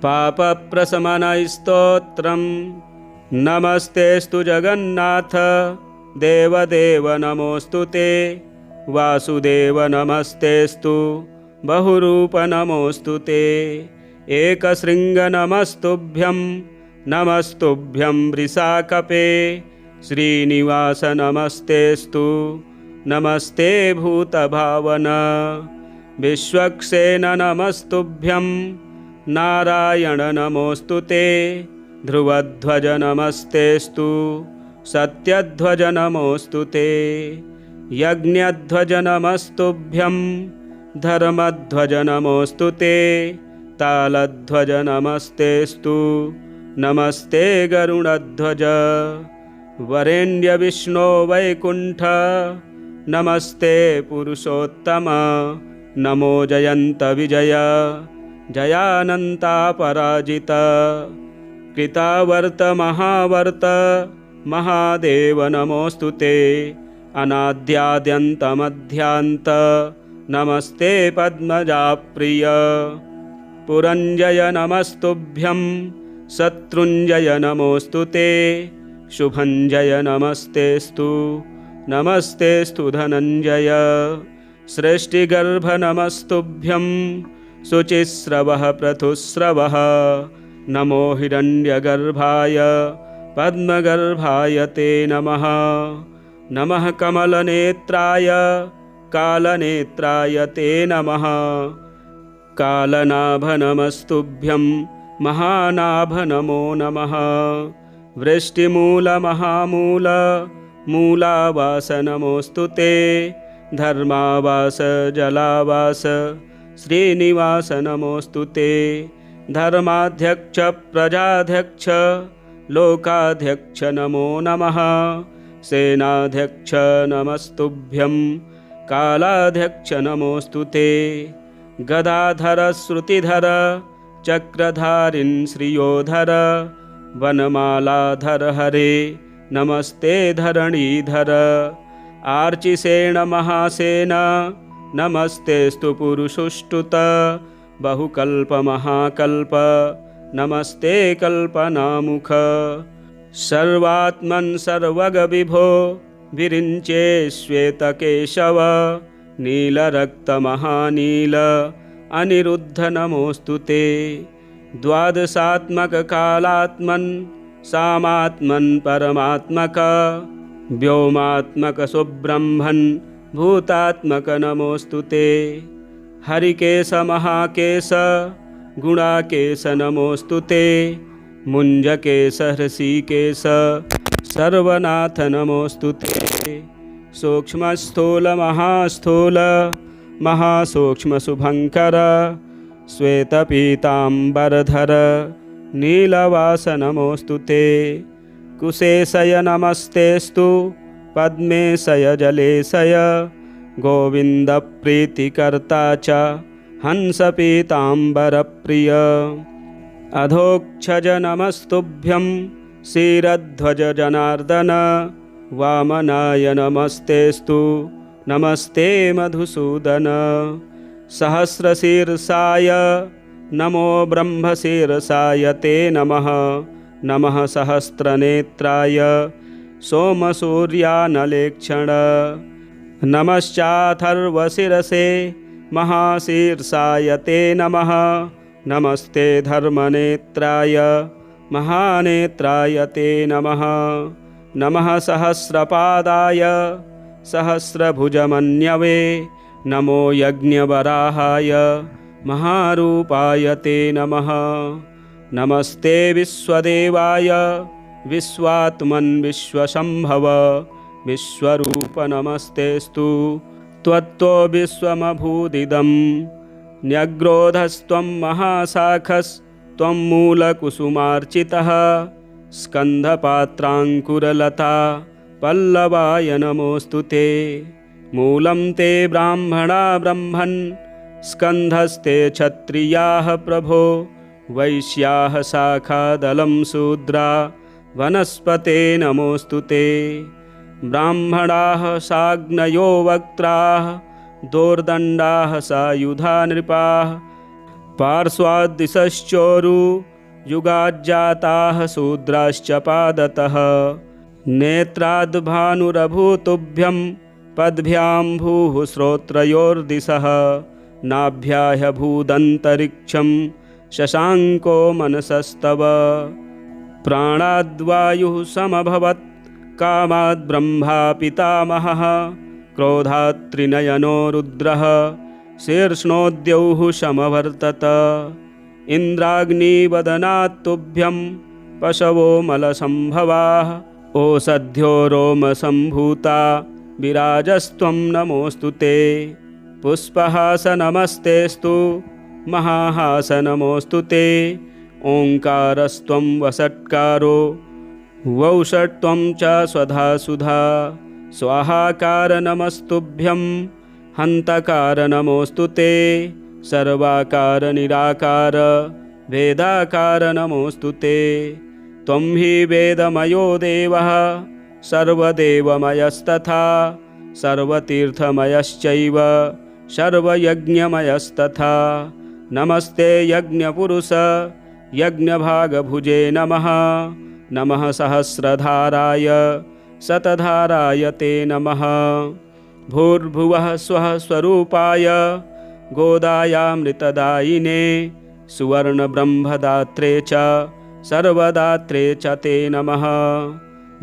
पापप्रशमनस्तोत्रम्। नमस्तेऽस्तु जगन्नाथ देवदेव नमोऽस्तु ते। वासुदेव नमस्तेऽस्तु बहुरूप नमोऽस्तु ते। एकशृङ्ग नमस्तुभ्यं नमस्तुभ्यं वृषाकपे। श्रीनिवास नमस्तेऽस्तु नमस्ते भूतभावन। विश्वक्सेन नमस्तुभ्यं नारायण नमोऽस्तु ते। ध्रुवध्वज नमस्तेऽस्तु सत्यध्वज नमोऽस्तु ते। यज्ञध्वज नमस्तुभ्यं धर्मध्वज नमोऽस्तु ते। तालध्वज नमस्तेऽस्तु नमस्ते गरुडध्वज। वरेण्य विष्णो वैकुण्ठ नमस्ते पुरुषोत्तम। नमो जयन्त विजय जयानन्तापराजित। कृतावर्त महावर्त महादेव नमोऽस्तु ते। अनाद्याद्यन्तमध्यान्त नमस्ते पद्मजाप्रिय। पुरञ्जय नमस्तुभ्यं शत्रुञ्जय नमोऽस्तु ते। शुभञ्जय नमस्तेऽस्तु नमस्तेऽस्तु धनञ्जय। सृष्टिगर्भ नमस्तुभ्यं शुचिस्रवः पृथुस्रवः। नमो हिरण्यगर्भाय पद्मगर्भाय ते नमः। नमः कमलनेत्राय कालनेत्राय ते नमः। कालनाभ नमस्तुभ्यं महानाभ नमो नमः। वृष्टिमूल महामूल मूलावास नमोऽस्तु ते। धर्मावास जलावास श्रीनिवास नमोऽस्तु ते। धर्माध्यक्ष प्रजाध्यक्ष लोकाध्यक्ष नमो नमः। सेनाध्यक्ष नमस्तुभ्यं कालाध्यक्ष नमोऽस्तु ते। गदाधर श्रुतिधर चक्रधारिन् श्रियोधर। वनमालाधर हरे नमस्ते धरणीधर। आर्चिसेन महासेन नमस्तेऽस्तु पुरुषुष्टुत। बहुकल्प महाकल्प नमस्ते कल्पनामुख। सर्वात्मन् सर्वगविभो विरिञ्चे श्वेतकेशव। नीलरक्तमहानील अनिरुद्ध नमोऽस्तु ते। द्वादशात्मक कालात्मन् सामात्मन् परमात्मक। व्योमात्मक सुब्रह्मन् भूतात्मक नमोऽस्तु ते। हरिकेश महाकेश गुणाकेश नमोऽस्तु ते। मुञ्जकेश हृषीकेश सर्वनाथ नमोऽस्तु ते। सूक्ष्मस्थूल महास्थूल महासूक्ष्म शुभङ्कर। श्वेतपीताम्बरधर नीलवास नमोऽस्तु ते। कुशेशय नमस्तेऽस्तु पद्मेशय जलेशय। गोविन्दप्रीतिकर्ता च हंसपीताम्बरप्रिय। अधोक्षज नमस्तुभ्यं क्षीरध्वज जनार्दन। वामनाय नमस्तेऽस्तु नमस्ते मधुसूदन। सहस्रशीर्षाय नमो ब्रह्मशीर्षाय ते नमः। नमः सहस्रनेत्राय सोमसूर्यानलेक्षण। नमश्चाथर्वशिरसे महाशीर्षाय ते नमः। नमस्ते धर्मनेत्राय महानेत्राय ते नमः। नमः सहस्रपादाय सहस्रभुजमन्यवे। नमो यज्ञवराहाय महारूपाय ते नमः। नमस्ते विश्वदेवाय विश्वात्मन् विश्वशम्भव। विश्वरूप नमस्तेऽस्तु त्वत्तो विश्वमभूदिदम्। न्यग्रोधस्त्वं महाशाखस्त्वं मूलकुसुमार्चितः। स्कन्धपात्राङ्कुरलता पल्लवाय नमोऽस्तु ते। मूलं ते ब्राह्मणा ब्रह्मन् स्कन्धस्ते क्षत्रियाः प्रभो। वैश्याः शाखादलं शूद्रा वनस्पते नमोऽस्तु ते। ब्राह्मणाः साग्नयो वक्त्राः दोर्दण्डाः सायुधा नृपाः। पार्श्वाद्दिशश्चोरु युगाज्जाताः शूद्राश्च पादतः नेत्राद्भानुरभूतुभ्यं पद्भ्यां भूः श्रोत्रयोर्दिशः नाभ्याह्यभूदन्तरिक्षं शशाङ्को मनसस्तव प्राणाद्वायुः समभवत् कामाद्ब्रह्मा पितामहः क्रोधात् त्रिनयनो रुद्रः शीर्ष्णोद्यौः समवर्तत इन्द्राग्निवदनात् तुभ्यं पशवो मलसम्भवाः ओषध्यो रोमसम्भूता विराजस्त्वं नमोऽस्तु ते पुष्पहासनमस्तेऽस्तु महाहासनमोऽस्तु ते ओङ्कारस्त्वं वषट्कारो वौषट्त्वं च स्वधा सुधा स्वाहाकार नमस्तुभ्यं हन्तकार नमोऽस्तु ते सर्वाकार निराकार वेदाकार नमोऽस्तु ते त्वं हि वेदमयो देवः सर्वदेवमयस्तथा सर्वतीर्थमयश्चैव सर्वयज्ञमयस्तथा नमस्ते यज्ञपुरुष यज्ञभागभुजे नमः नमः सहस्रधाराय शतधाराय ते नमः भूर्भुवः स्वः स्वरूपाय गोदायामृतदायिने सुवर्णब्रह्मदात्रे च सर्वदात्रे च ते नमः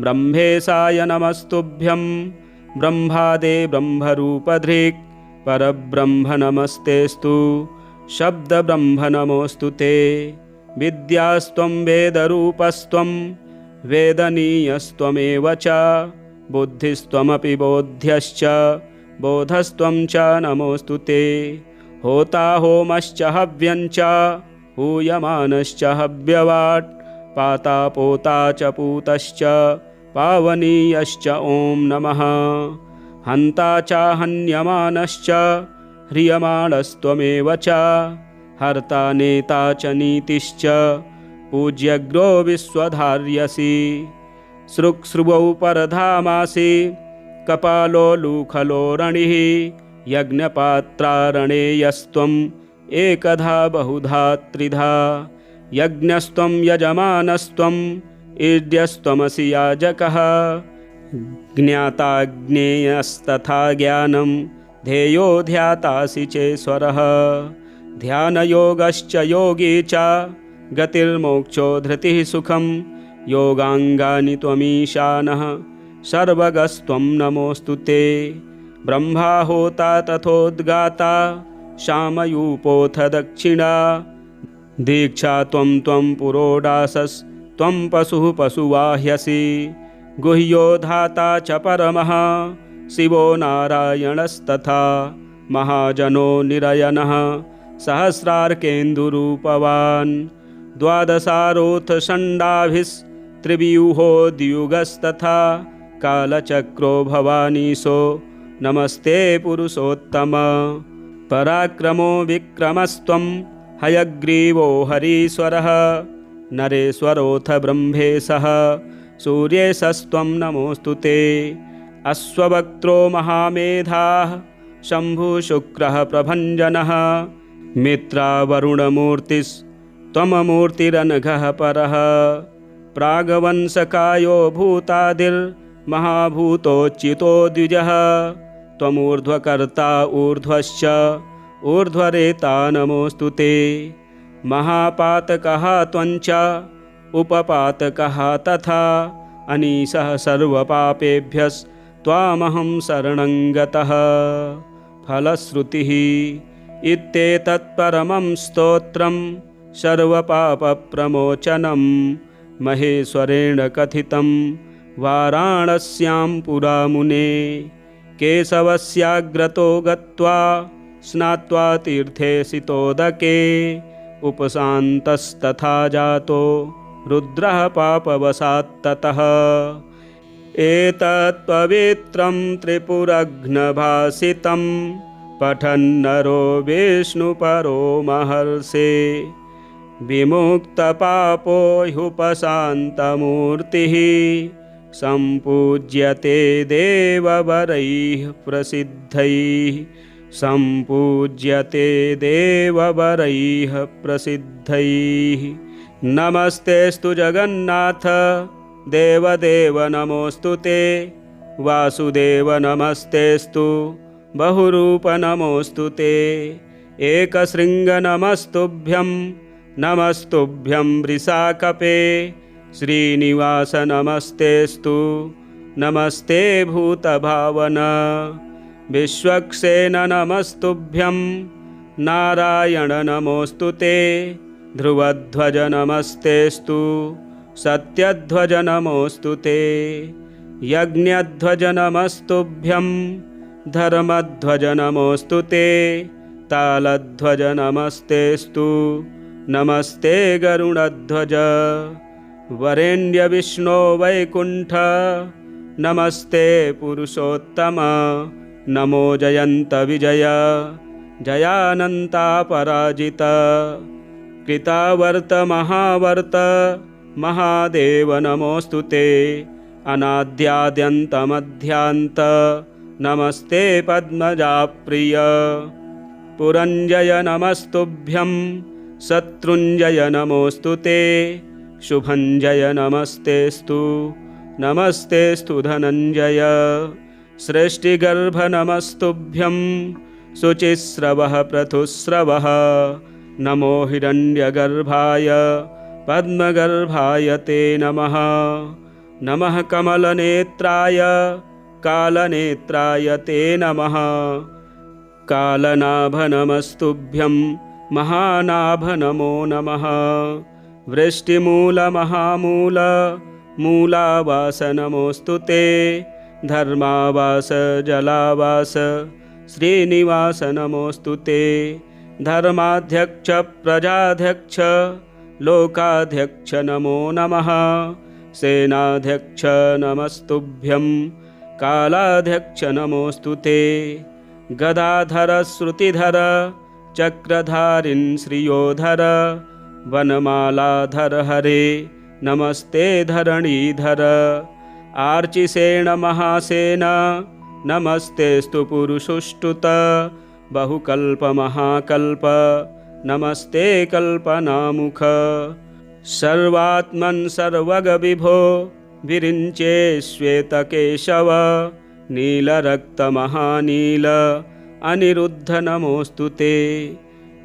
ब्रह्मेशाय नमस्तुभ्यं ब्रह्मादे ब्रह्मरूपधृक् परब्रह्म नमस्तेऽस्तु शब्दब्रह्म नमोऽस्तु ते विद्यास्त्वं वेदरूपस्त्वं वेदनीयस्त्वमेव च बुद्धिस्त्वमपि बोध्यश्च बोधस्त्वं च नमोऽस्तु ते होता होमश्च हव्यञ्च हूयमानश्च हव्यवाट् पाता पोता च पूतश्च पावनीयश्च ॐ नमः हन्ता च हन्यमानश्च ह्रियमाणस्त्वमेव च हर्ता नेता च नीतिश्च पूज्यग्रो विश्वधार्यसि सृक्सृवौ परधामासि कपालो लूखलो रणिः यज्ञपात्रारणेयस्त्वम् एकधा बहुधा त्रिधा यज्ञस्त्वं यजमानस्त्वम् ईड्यस्त्वमसि याजकः ज्ञाताज्ञेयस्तथा ज्ञानं ध्येयो ध्यातासि चेश्वरः ध्यानयोगश्च योगी च गतिर्मोक्षो धृतिः सुखं योगाङ्गानि त्वमीशानः सर्वगस्त्वं नमोऽस्तु ते ब्रह्मा होता तथोद्गाता शामयूपोऽथ दक्षिणा दीक्षा त्वं पुरोडासस्त्वं पशुः पशुवाह्यसि गुह्यो धाता च परमः शिवो नारायणस्तथा महाजनो निरयनः सहस्रार्केन्दुरूपवान् द्वादशारोऽथ षण्डाभिस्त्रिव्यूहो द्युगस्तथा कालचक्रो भवानीशो नमस्ते पुरुषोत्तम पराक्रमो विक्रमस्त्वं हयग्रीवो हरीश्वरः नरेश्वरोऽथ ब्रह्मेशः सूर्येशस्त्वं नमोऽस्तु ते अश्ववक्त्रो महामेधाः शम्भुशुक्रः प्रभञ्जनः मित्रावरुणमूर्तिस्त्वममूर्तिरनघः परः प्रागवंशकायो भूतादिर्महाभूतोच्युतो द्विजः त्वमूर्ध्वकर्ता ऊर्ध्वश्च ऊर्ध्वरेता नमोऽस्तु ते महापातकः त्वञ्च उपपातकः तथा अनीशः सर्वपापेभ्यस्त्वामहं शरणं गतः फलश्रुतिः इत्येतत्परमं स्तोत्रं सर्वपापप्रमोचनं महेश्वरेण कथितं वाराणस्यां पुरा मुने केशवस्याग्रतो गत्वा स्नात्वा तीर्थे सितोदके उपशान्तस्तथा जातो रुद्रः पापवशात्ततः एतत्पवित्रं त्रिपुरघ्नभासितं पठन्नरो विष्णुपरो महर्षे विमुक्तपापो ह्युपशान्तमूर्तिः सम्पूज्यते देववरैः प्रसिद्धैः सम्पूज्यते देववरैः प्रसिद्धैः। नमस्तेऽस्तु जगन्नाथ देवदेव नमोऽस्तु ते। वासुदेव नमस्तेऽस्तु बहुरूप नमोऽस्तु ते। एकशृङ्ग नमस्तुभ्यं नमस्तुभ्यं वृषाकपे। श्रीनिवास नमस्तेऽस्तु नमस्ते भूतभावन। विश्वक्सेन नमस्तुभ्यं नारायण नमोऽस्तु ते। ध्रुवध्वज नमस्तेऽस्तु सत्यध्वज नमोऽस्तु ते। यज्ञध्वज नमस्तुभ्यं धर्मध्वज नमोऽस्तु ते। तालध्वज नमस्तेऽस्तु नमस्ते गरुडध्वज। वरेण्य विष्णो वैकुण्ठ नमस्ते पुरुषोत्तम। नमो जयन्त विजय जयानन्तापराजित। कृतावर्त महावर्त महादेव नमोऽस्तु ते। अनाद्याद्यन्तमध्यान्त नमस्ते पद्मजाप्रिय। पुरञ्जय नमस्तुभ्यं शत्रुञ्जय नमोऽस्तु ते। शुभञ्जय नमस्तेऽस्तु नमस्तेऽस्तु धनञ्जय। सृष्टिगर्भ नमस्तुभ्यं शुचिस्रवः पृथुस्रवः। नमो हिरण्यगर्भाय पद्मगर्भाय ते नमः। नमः कमलनेत्राय कालनेत्राय ते नमः। कालनाभ नमस्तुभ्यं महानाभ नमो नमः। वृष्टिमूल महामूल मूलावास नमोऽस्तु ते। धर्मावास जलावास श्रीनिवास नमोऽस्तु ते। धर्माध्यक्ष प्रजाध्यक्ष लोकाध्यक्ष नमो नमः। सेनाध्यक्ष नमस्तुभ्यं कालाध्यक्ष नमोऽस्तु ते। गदाधर श्रुतिधर चक्रधारिन् श्रियोधर। वनमालाधर हरे नमस्ते धरणीधर। आर्चिसेन महासेन नमस्तेऽस्तु पुरुषुष्टुत। बहुकल्प महाकल्प नमस्ते कल्पनामुख। सर्वात्मन् सर्वगविभो विरिञ्चे श्वेतकेशव। नीलरक्तमहानील अनिरुद्ध नमोऽस्तु ते।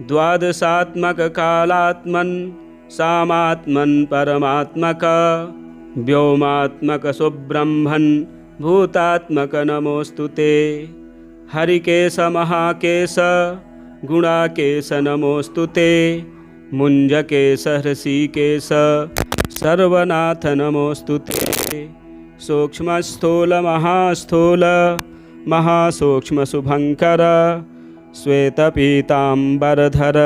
द्वादशात्मक कालात्मन् सामात्मन् परमात्मक। व्योमात्मक सुब्रह्मन् भूतात्मक नमोऽस्तु ते। हरिकेश महाकेश गुणाकेश नमोऽस्तु ते। मुञ्जकेश हृषीकेश सर्वनाथ नमोऽस्तु ते। सूक्ष्मस्थूल महास्थूल महासूक्ष्म शुभङ्कर। श्वेतपीताम्बरधर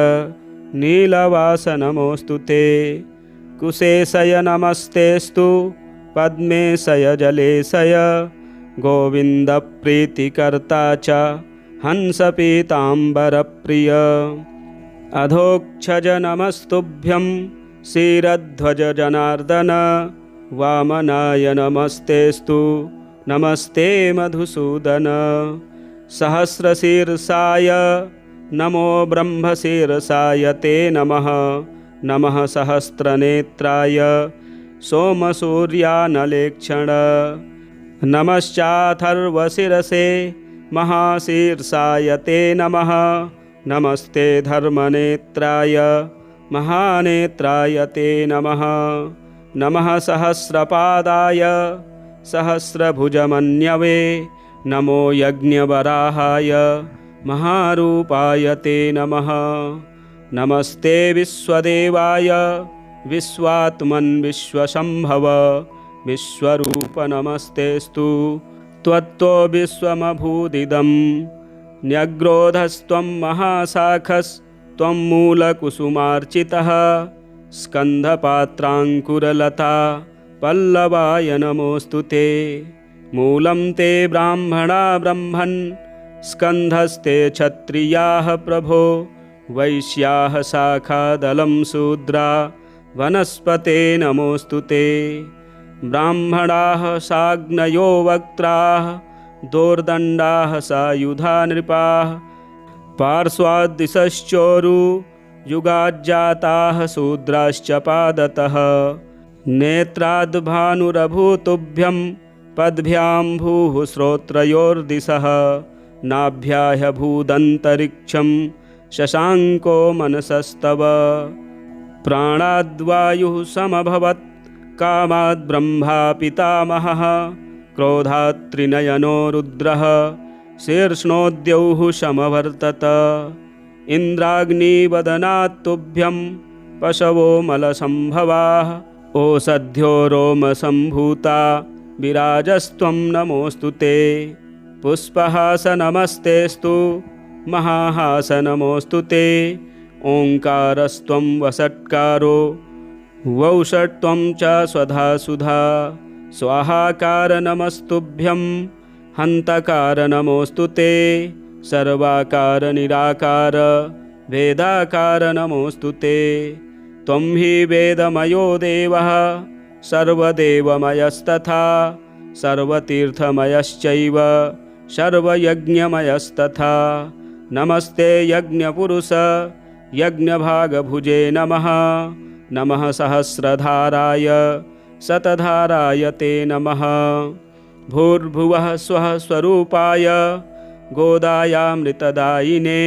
नीलवास नमोऽस्तु ते। कुशेशय नमस्तेऽस्तु पद्मेशय जलेशय। गोविन्दप्रीतिकर्ता च हंसपीताम्बरप्रिय। अधोक्षज नमस्तुभ्यं क्षीरध्वज जनार्दन। वामनाय नमस्तेऽस्तु नमस्ते मधुसूदन। सहस्रशीर्षाय नमो ब्रह्मशीर्षाय ते नमः। नमः सहस्रनेत्राय सोमसूर्यानलेक्षण। नमश्चाथर्वशिरसे महाशीर्षाय ते नमः। नमस्ते धर्मनेत्राय महानेत्राय ते नमः। नमः सहस्रपादाय सहस्रभुजमन्यवे। नमो यज्ञवराहाय महारूपाय ते नमः। नमस्ते विश्वदेवाय विश्वात्मन् विश्वशम्भव। विश्वरूप नमस्तेऽस्तु त्वत्तो विश्वमभूदिदं। न्यग्रोधस्त्वं महाशाखस्त्वं मूलकुसुमार्चितः। स्कन्धपात्राङ्कुरलता पल्लवाय नमोऽस्तु ते। मूलं ते ब्राह्मणा ब्रह्मन् स्कन्धस्ते क्षत्रियाः प्रभो। वैश्याः शाखादलं शूद्रा वनस्पते नमोऽस्तु ते। ब्राह्मणाः साग्नयो वक्त्राः दोर्दण्डाः सायुधा नृपाः। पार्श्वाद्दिशश्चोरु युगाज्जाताः शूद्राश्च पादतः नेत्राद्भानुरभूतुभ्यं पद्भ्यां भूः श्रोत्रयोर्दिशः नाभ्याह्यभूदन्तरिक्षं शशाङ्को मनसस्तव प्राणाद्वायुः समभवत् कामाद्ब्रह्मा पितामहः क्रोधात् त्रिनयनो रुद्रः शीर्ष्णोद्यौः समवर्तत इन्द्राग्निवदनात् तुभ्यं पशवो मलसम्भवाः ओषध्यो रोमसम्भूता विराजस्त्वं नमोऽस्तु ते पुष्पहासनमस्तेऽस्तु महाहासनमोऽस्तु ते ओङ्कारस्त्वं वषट्कारो वौषट्त्वं च स्वधा सुधा स्वाहाकार नमस्तुभ्यं हन्तकार नमोऽस्तु ते सर्वाकार निराकार वेदाकार नमोऽस्तु ते त्वं हि वेदमयो देवः सर्वदेवमयस्तथा सर्वतीर्थमयश्चैव सर्वयज्ञमयस्तथा नमस्ते यज्ञपुरुष यज्ञभागभुजे नमः नमः सहस्रधाराय शतधाराय ते नमः भूर्भुवः स्वः स्वरूपाय गोदायामृतदायिने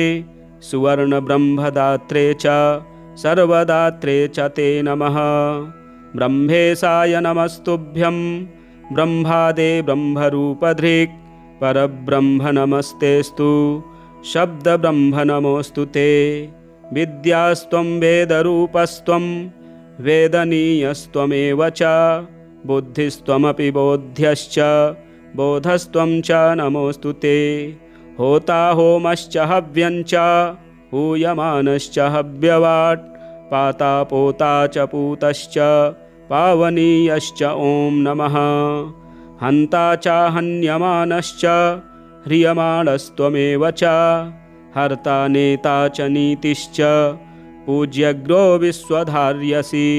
सुवर्णब्रह्मदात्रे च सर्वदात्रे च ते नमः ब्रह्मेशाय नमस्तुभ्यं ब्रह्मादे ब्रह्मरूपधृक् परब्रह्म नमस्तेऽस्तु शब्दब्रह्म नमोऽस्तु ते विद्यास्त्वं वेदरूपस्त्वं वेदनीयस्त्वमेव च बुद्धिस्त्वमपि बोध्यश्च बोधस्त्वं च नमोऽस्तु ते होता होमश्च हव्यञ्च हूयमानश्च हव्यवाट् पाता पोता च पूतश्च पावनीयश्च ॐ नमः हन्ता च हन्यमानश्च ह्रियमाणस्त्वमेव च हर्ता नेता च नीतिश्च पूज्यग्रो विश्वधार्यसि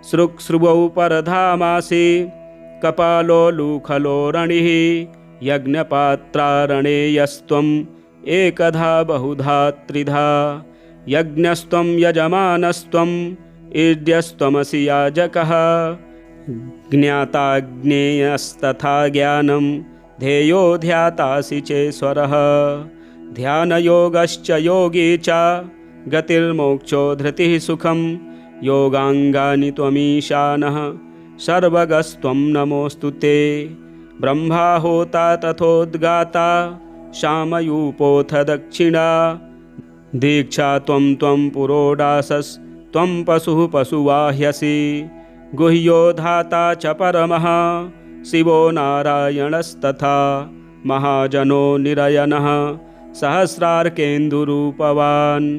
सृक्सृवौ परधामासि कपालो लूखलो रणिः यज्ञपात्रारणेयस्त्वम् एकधा बहुधा त्रिधा यज्ञस्त्वं यजमानस्त्वम् ईड्यस्त्वमसि याजकः ज्ञाताज्ञेयस्तथा ज्ञानं ध्येयो ध्यातासि चेश्वरः ध्यानयोगश्च योगी च गतिर्मोक्षो धृतिः सुखं योगाङ्गानि त्वमीशानः सर्वगस्त्वं नमोऽस्तु ते ब्रह्मा होता तथोद्गाता शामयूपोऽथ दक्षिणा दीक्षा त्वं पुरोडासस्त्वं पशुः पशुवाह्यसि गुह्यो धाता च परमः शिवो नारायणस्तथा महाजनो निरयनः सहस्रार्केन्दुरूपवान्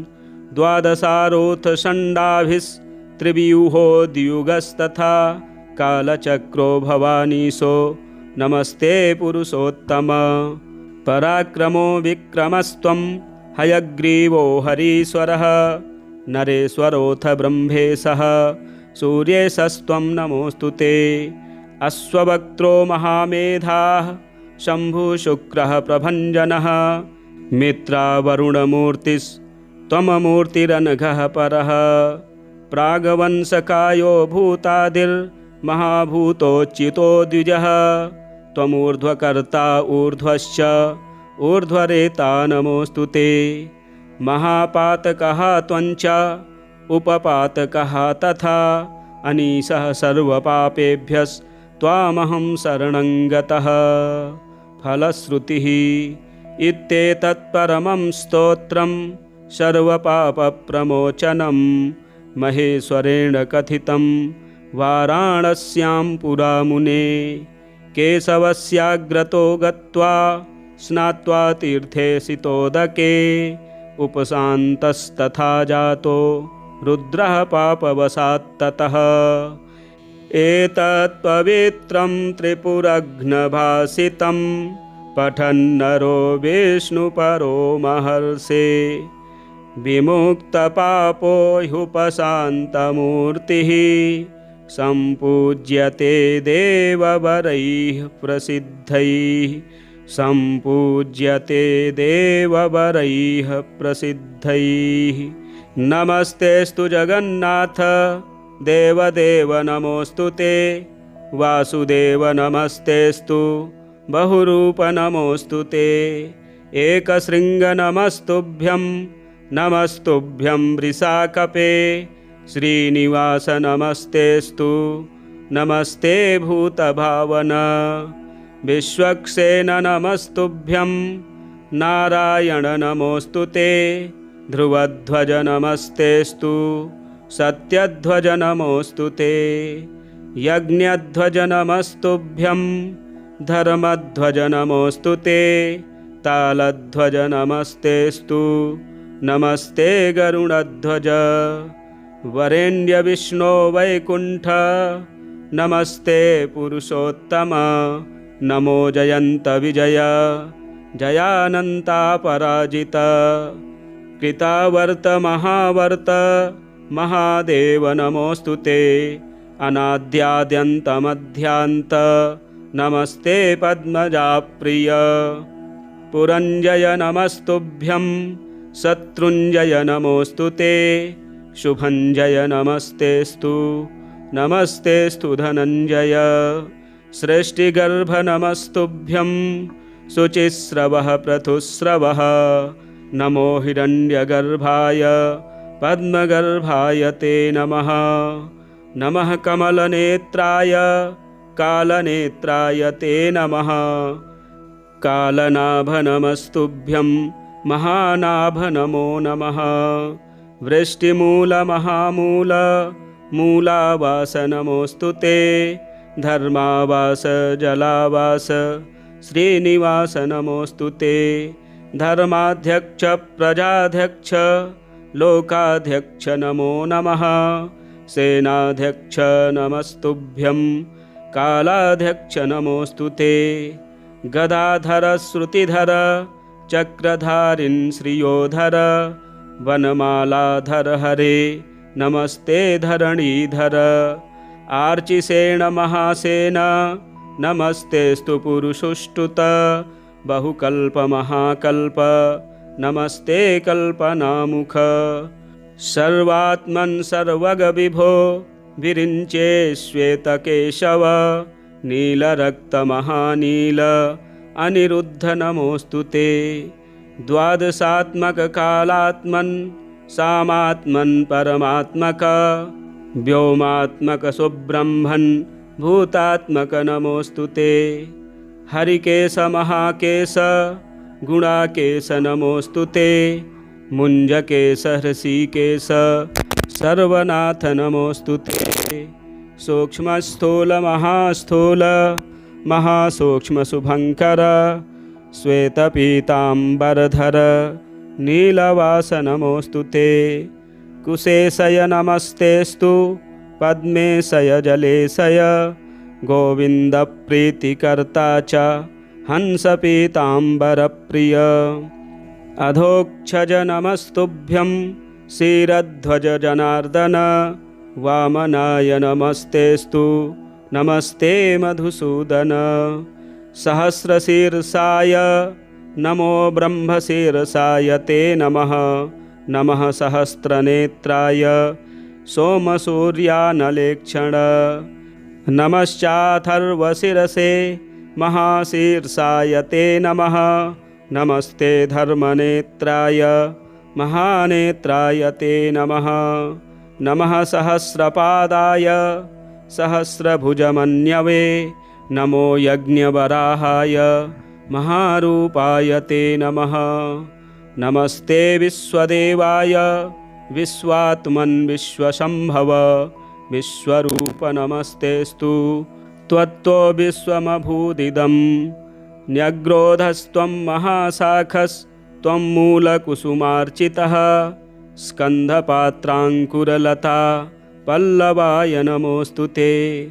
द्वादशारोऽथ षण्डाभिस्त्रिव्यूहो द्युगस्तथा कालचक्रो भवानीशो नमस्ते पुरुषोत्तम पराक्रमो विक्रमस्त्वं हयग्रीवो हरीश्वरः नरेश्वरोऽथ ब्रह्मेशः सूर्येशस्त्वं नमोऽस्तु ते अश्ववक्त्रो महामेधाः शम्भुशुक्रः प्रभञ्जनः मित्रावरुणमूर्तिस्त्वममूर्तिरनघः परः प्रागवंशकायो भूतादिर्महाभूतोच्युतो द्विजः त्वमूर्ध्वकर्ता ऊर्ध्वश्च ऊर्ध्वरेता नमोऽस्तु ते महापातकः त्वञ्च उपपातकः तथा अनीशः सर्वपापेभ्यस्त्वामहं शरणं गतः फलश्रुतिः इत्येतत्परमं स्तोत्रं सर्वपापप्रमोचनं महेश्वरेण कथितं वाराणस्यां पुरा मुने केशवस्याग्रतो गत्वा स्नात्वा तीर्थे सितोदके उपशान्तस्तथा जातो रुद्रः पापवशात्ततः एतत्पवित्रं त्रिपुरघ्नभासितं पठन्नरो विष्णुपरो महर्षे विमुक्तपापो ह्युपशान्तमूर्तिः सम्पूज्यते देववरैः प्रसिद्धैः सम्पूज्यते देववरैः प्रसिद्धैः। नमस्तेऽस्तु जगन्नाथ देवदेव नमोऽस्तु ते। वासुदेव नमस्तेऽस्तु बहुरूप नमोऽस्तु ते। एकशृङ्ग नमस्तुभ्यं नमस्तुभ्यं वृषाकपे। श्रीनिवास नमस्तेऽस्तु नमस्ते भूतभावन। विश्वक्सेन नमस्तुभ्यं नारायण नमोऽस्तु ते। ध्रुवध्वज नमस्तेऽस्तु सत्यध्वज नमोऽस्तु ते। यज्ञध्वज नमस्तुभ्यं धर्मध्वज नमोऽस्तु ते। तालध्वज नमस्तेऽस्तु नमस्ते गरुडध्वज। वरेण्य विष्णो वैकुण्ठ नमस्ते पुरुषोत्तम। नमो जयन्त विजय जयानन्ता पराजित। कृतावर्त महावर्त महादेव नमोऽस्तु ते। अनाद्याद्यन्तमध्यान्त नमस्ते पद्मजाप्रिय। पुरञ्जय नमस्तुभ्यं शत्रुञ्जय नमोऽस्तु ते। शुभञ्जय नमस्तेऽस्तु नमस्तेऽस्तु धनञ्जय। सृष्टिगर्भ नमस्तुभ्यं शुचिस्रवः पृथुस्रवः। नमो हिरण्यगर्भाय पद्मगर्भाय ते नमः। नमः कमलनेत्राय कालनेत्राय ते नमः। कालनाभ नमस्तुभ्यं महानाभ नमो नमः। वृष्टिमूल महामूल मूलावास नमोऽस्तु ते। धर्मावास जलावास श्रीनिवास नमोऽस्तु ते। धर्माध्यक्ष प्रजाध्यक्ष लोकाध्यक्ष नमो नमः। सेनाध्यक्ष नमस्तुभ्यं कालाध्यक्ष नमोऽस्तु ते। गदाधर श्रुतिधर चक्रधारिन् श्रियोधर। वनमालाधर हरे नमस्ते धरणीधर। आर्चिसेन महासेन नमस्तेऽस्तु पुरुषुष्टुत। बहुकल्प महाकल्प नमस्ते कल्पनामुख। सर्वात्मन् सर्वगविभो विरिञ्चे श्वेतकेशव। नीलरक्तमहानील अनिरुद्ध नमोऽस्तु ते। द्वादशात्मक कालात्मन् सामात्मन् परमात्मक। व्योमात्मक सुब्रह्मन् भूतात्मक नमोऽस्तु ते। हरिकेश महाकेश गुणाकेश नमोऽस्तु ते। मुञ्जकेश हृषीकेश सर्वनाथ नमोऽस्तु ते। सूक्ष्मस्थूल महास्थूल महासूक्ष्म शुभङ्कर। श्वेतपीताम्बरधर नीलवास नमोऽस्तु ते। कुशेशय नमस्तेऽस्तु पद्मेशय जलेशय। गोविन्दप्रीतिकर्ता च हंसपीताम्बरप्रिय। अधोक्षज नमस्तुभ्यं क्षीरध्वज जनार्दन। वामनाय नमस्तेऽस्तु नमस्ते मधुसूदन। सहस्रशीर्षाय नमो ब्रह्मशीर्षाय ते नमः। नमः सहस्रनेत्राय सोमसूर्यानलेक्षण। नमश्चाथर्वशिरसे महाशीर्षाय ते नमः। नमस्ते धर्मनेत्राय महानेत्राय ते नमः। नमः सहस्रपादाय सहस्रभुजमन्यवे। नमो यज्ञवराहाय महारूपाय ते नमः। नमस्ते विश्वदेवाय विश्वात्मन् विश्वशम्भव। विश्वरूप नमस्तेऽस्तु त्वत्तो विश्वमभूदिदं। न्यग्रोधस्त्वं महाशाखस्त्वं मूलकुसुमार्चितः। स्कन्धपात्राङ्कुरलता पल्लवाय नमोऽस्तु ते।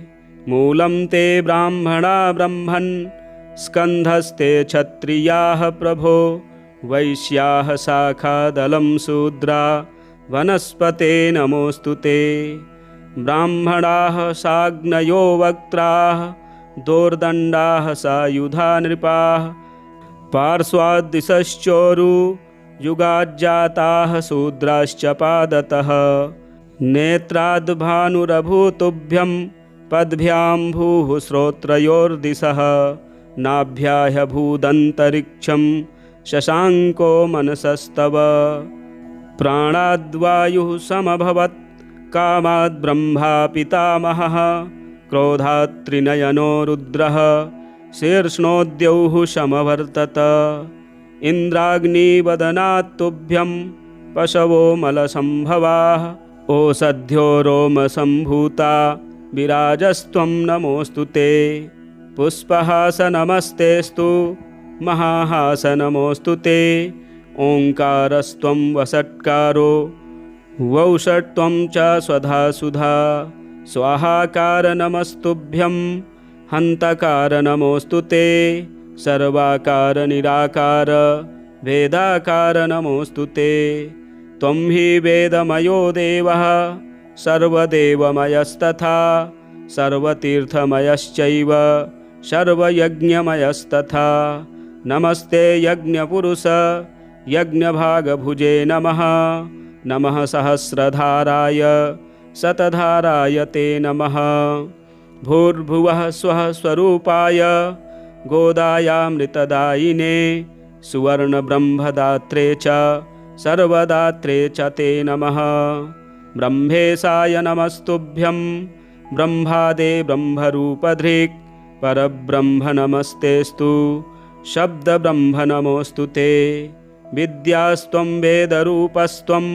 मूलं ते ब्राह्मणा ब्रह्मन् स्कन्धस्ते क्षत्रियाः प्रभो। वैश्याः शाखादलं शूद्रा वनस्पते नमोऽस्तु ते। ब्राह्मणाः साग्नयो वक्त्राः दोर्दण्डाः सायुधा नृपाः। पार्श्वाद्दिशश्चोरुयुगाज्जाताः शूद्राश्च पादतः नेत्राद्भानुरभूतुभ्यं पद्भ्यां भूः श्रोत्रयोर्दिशः नाभ्याह्यभूदन्तरिक्षं शशाङ्को मनसस्तव प्राणाद्वायुः समभवत् कामाद्ब्रह्मा पितामहः क्रोधात् त्रिनयनो रुद्रः शीर्ष्णोद्यौः समवर्तत इन्द्राग्निवदनात् तुभ्यं पशवो मलसम्भवाः ओषध्यो रोमसम्भूता विराजस्त्वं नमोऽस्तु ते पुष्पहासनमस्तेऽस्तु महाहासनमोऽस्तु ते ओङ्कारस्त्वं वषट्कारो वौषट्त्वं च स्वधा सुधा स्वाहाकार नमस्तुभ्यं हन्तकार नमोऽस्तु ते सर्वाकार निराकार वेदाकार नमोऽस्तु ते त्वं हि वेदमयो देवः सर्वदेवमयस्तथा सर्वतीर्थमयश्चैव सर्वयज्ञमयस्तथा नमस्ते यज्ञपुरुष यज्ञभागभुजे नमः नमः सहस्रधाराय शतधाराय ते नमः भूर्भुवः स्वः स्वरूपाय गोदायामृतदायिने सुवर्णब्रह्मदात्रे च सर्वदात्रे च ते नमः ब्रह्मेशाय नमस्तुभ्यं ब्रह्मादे ब्रह्मरूपधृक् परब्रह्म नमस्तेऽस्तु शब्दब्रह्म नमोऽस्तु ते विद्यास्त्वं वेदरूपस्त्वं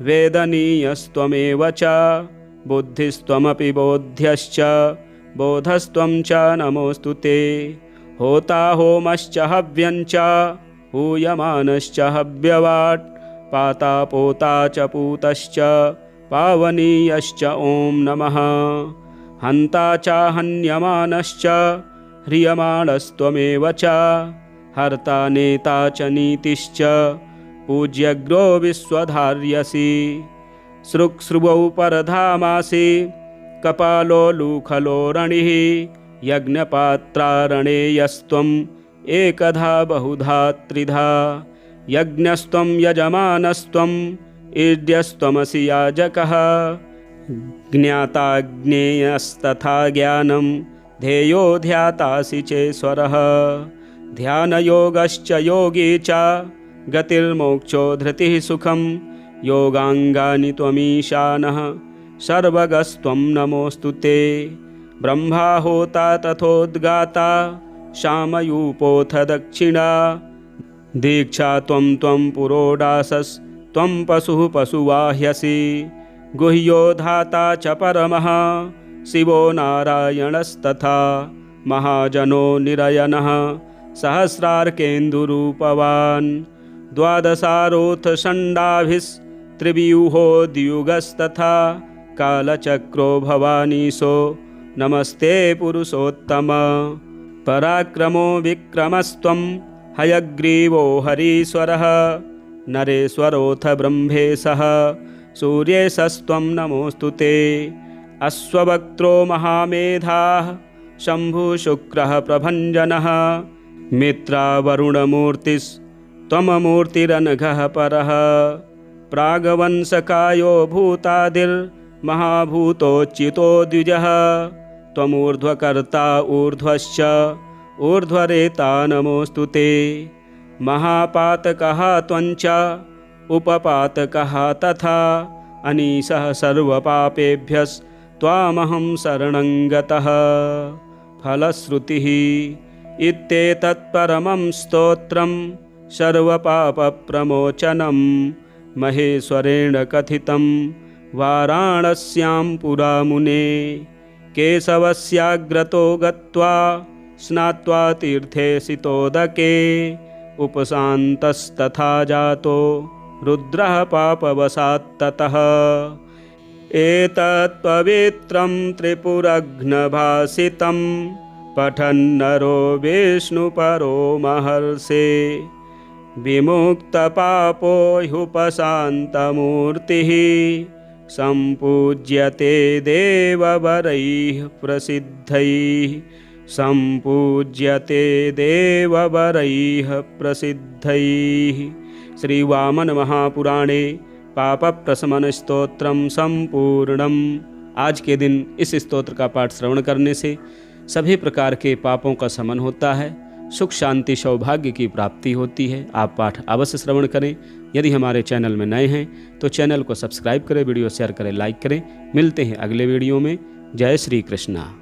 वेदनीयस्त्वमेव च बुद्धिस्त्वमपि बोध्यश्च बोधस्त्वं च नमोऽस्तु ते होता होमश्च हव्यञ्च हूयमानश्च हव्यवाट् पाता पोता च पूतश्च पावनीयश्च ॐ नमः हन्ता च हन्यमानश्च ह्रियमाणस्त्वमेव च हर्ता नेता च नीतिश्च पूज्यग्रो विश्वधार्यसि सृक्सृवौ परधामासि कपालो लूखलो रणिः यज्ञपात्रारणेयस्त्वम् एकधा बहुधा त्रिधा यज्ञस्त्वं यजमानस्त्वम् ईड्यस्त्वमसि याजकः ज्ञाताज्ञेयस्तथा ज्ञानं ध्येयो ध्यातासि चेश्वरः ध्यानयोगश्च योगी च गतिर्मोक्षो धृतिः सुखं योगाङ्गानि त्वमीशानः सर्वगस्त्वं नमोऽस्तु ते ब्रह्माहोता तथोद्गाता शामयूपोऽथ दक्षिणा दीक्षा त्वं पुरोडासस्त्वं पशुः पशुवाह्यसि गुह्यो धाता च परमः शिवो नारायणस्तथा महाजनो निरयनः सहस्रार्केन्दुरूपवान् द्वादशारोऽथ षण्डाभिस्त्रिव्यूहो द्युगस्तथा कालचक्रो भवानीशो नमस्ते पुरुषोत्तम पराक्रमो विक्रमस्त्वं हयग्रीवो हरीश्वरः नरेश्वरोऽथ ब्रह्मेशः सूर्येशस्त्वं नमोऽस्तु ते अश्ववक्त्रो महामेधाः शम्भुशुक्रः प्रभञ्जनः मित्रावरुणमूर्तिस्त्वममूर्तिरनघः परः प्रागवंशकायो भूतादिर्महाभूतोच्युतो द्विजः त्वमूर्ध्वकर्ता ऊर्ध्वश्च ऊर्ध्वरेता नमोऽस्तु ते महापातकः त्वञ्च उपपातकः तथा अनीशः सर्वपापेभ्यस्त्वामहं शरणं गतः फलश्रुतिः इत्येतत्परमं स्तोत्रं सर्वपापप्रमोचनं महेश्वरेण कथितं वाराणस्यां पुरा मुने केशवस्याग्रतो गत्वा स्नात्वा तीर्थे सितोदके उपशान्तस्तथा जातो रुद्रः पापवशात्ततः एतत्पवित्रं त्रिपुरघ्नभासितं पठन्नरो विष्णुपरो महर्षे विमुक्तपापो ह्युपशान्तमूर्तिः सम्पूज्यते देववरैः प्रसिद्धैः सम्पूज्यते देववरैः प्रसिद्धैः। श्रीवामन महापुराणे पापप्रशमन स्तोत्रम संपूर्णम। आज के दिन इस स्तोत्र का पाठ श्रवण करने से सभी प्रकार के पापों का शमन होता है, सुख शांति सौभाग्य की प्राप्ति होती है। आप पाठ अवश्य श्रवण करें। यदि हमारे चैनल में नए हैं तो चैनल को सब्सक्राइब करें, वीडियो शेयर करें, लाइक करें। मिलते हैं अगले वीडियो में। जय श्री कृष्णा।